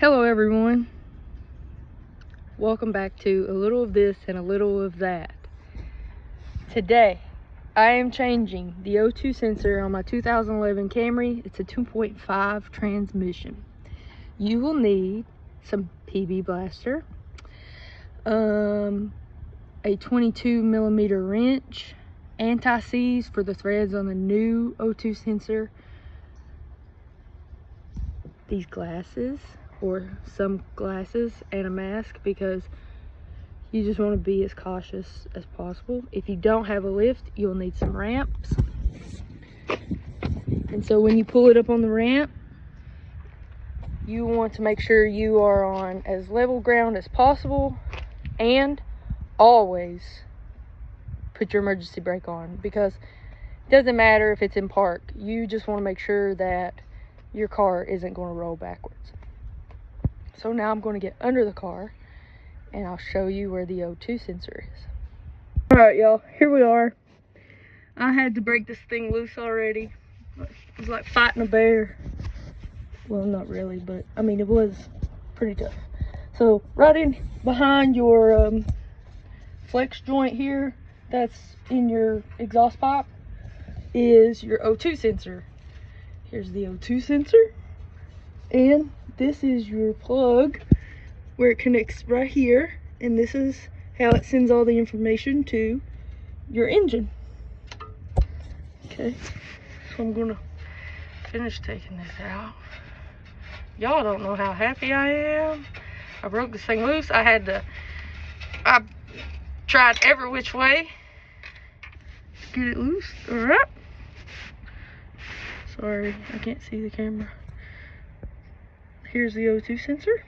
Hello everyone, welcome back to a little of this and a little of that. Today I am changing the O2 sensor on my 2011 Camry. It's a 2.5 transmission. You will need some PB blaster, a 22 millimeter wrench, anti-seize for the threads on the new O2 sensor, these glasses or some glasses, and a mask because you just want to be as cautious as possible. If you don't have a lift, you'll need some ramps. And so when you pull it up on the ramp, you want to make sure you are on as level ground as possible, and always put your emergency brake on, because it doesn't matter if it's in park. You just want to make sure that your car isn't going to roll backwards. So now I'm going to get under the car and I'll show you where the O2 sensor is. Alright y'all, here we are. I had to break this thing loose already. It was like fighting a bear. Well, not really, but I mean, it was pretty tough. So right in behind your flex joint here, that's in your exhaust pipe, is your O2 sensor. Here's the O2 sensor, and this is your plug where it connects right here, and this is how it sends all the information to your engine. Okay, so I'm gonna finish taking this out. Y'all don't know how happy I am. I broke this thing loose. I tried every which way to get it loose. All right. Sorry, I can't see the camera. Here's the O2 sensor.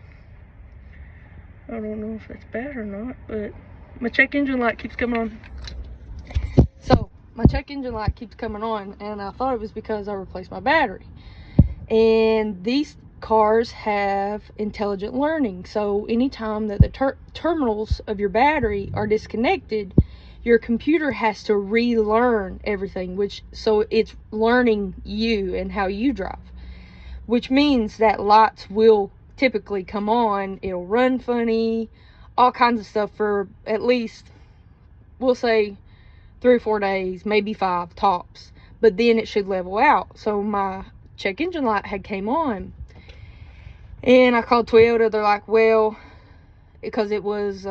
I don't know if that's bad or not, but my check engine light keeps coming on. So my check engine light keeps coming on, and I thought it was because I replaced my battery. And these cars have intelligent learning, so anytime that the terminals of your battery are disconnected, your computer has to relearn everything, so it's learning you and how you drive, which means that lights will typically come on, it'll run funny, all kinds of stuff for at least, we'll say 3 or 4 days, maybe 5 tops, but then it should level out. So my check engine light had came on, and I called Toyota. They're like, well, because it was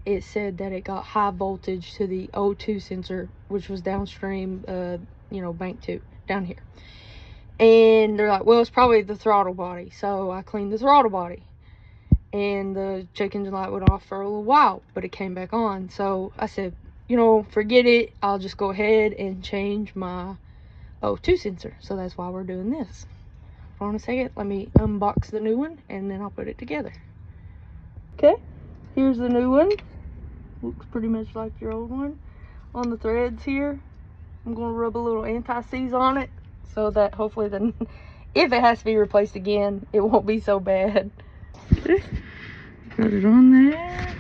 it said that it got high voltage to the O2 sensor, which was downstream, bank 2 down here. And they're like, well, it's probably the throttle body. So I cleaned the throttle body, and the check engine light went off for a little while, but it came back on. So I said, forget it. I'll just go ahead and change my O2 sensor. So that's why we're doing this. Hold on a second. Let me unbox the new one, and then I'll put it together. Okay, here's the new one. Looks pretty much like your old one. On the threads here, I'm going to rub a little anti-seize on it, so that hopefully then, if it has to be replaced again, it won't be so bad. Okay. Got it on there.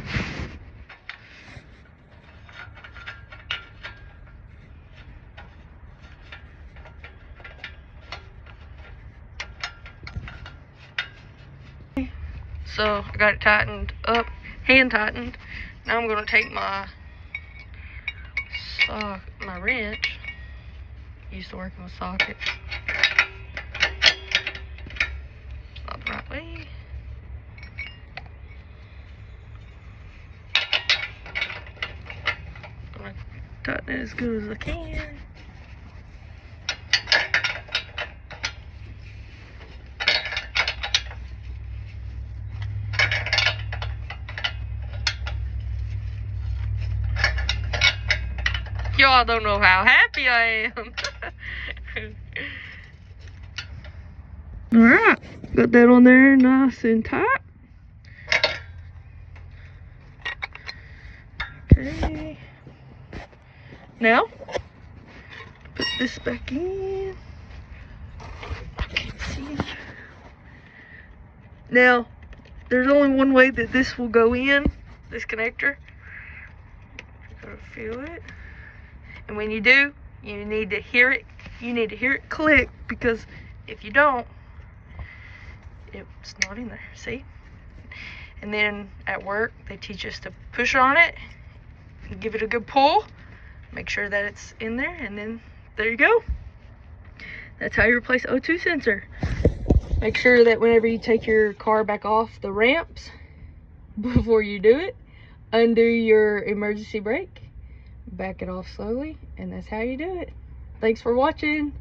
So I got it tightened up, hand tightened. Now I'm going to take my wrench. Used to working with sockets. Not the right way. I'm going to tighten it as good as I can. Y'all don't know how happy I am. Alright, got that on there nice and tight. Okay. Now, put this back in. I can't see. Now, there's only one way that this will go in, this connector. You're gonna feel it. And when you do, you need to hear it. You need to hear it click, because if you don't, It's not in there, see? And then at work, they teach us to push on it, give it a good pull, make sure that it's in there, and then there you go. That's how you replace O2 sensor. Make sure that whenever you take your car back off the ramps, before you do it, undo your emergency brake, back it off slowly, and that's how you do it. Thanks for watching.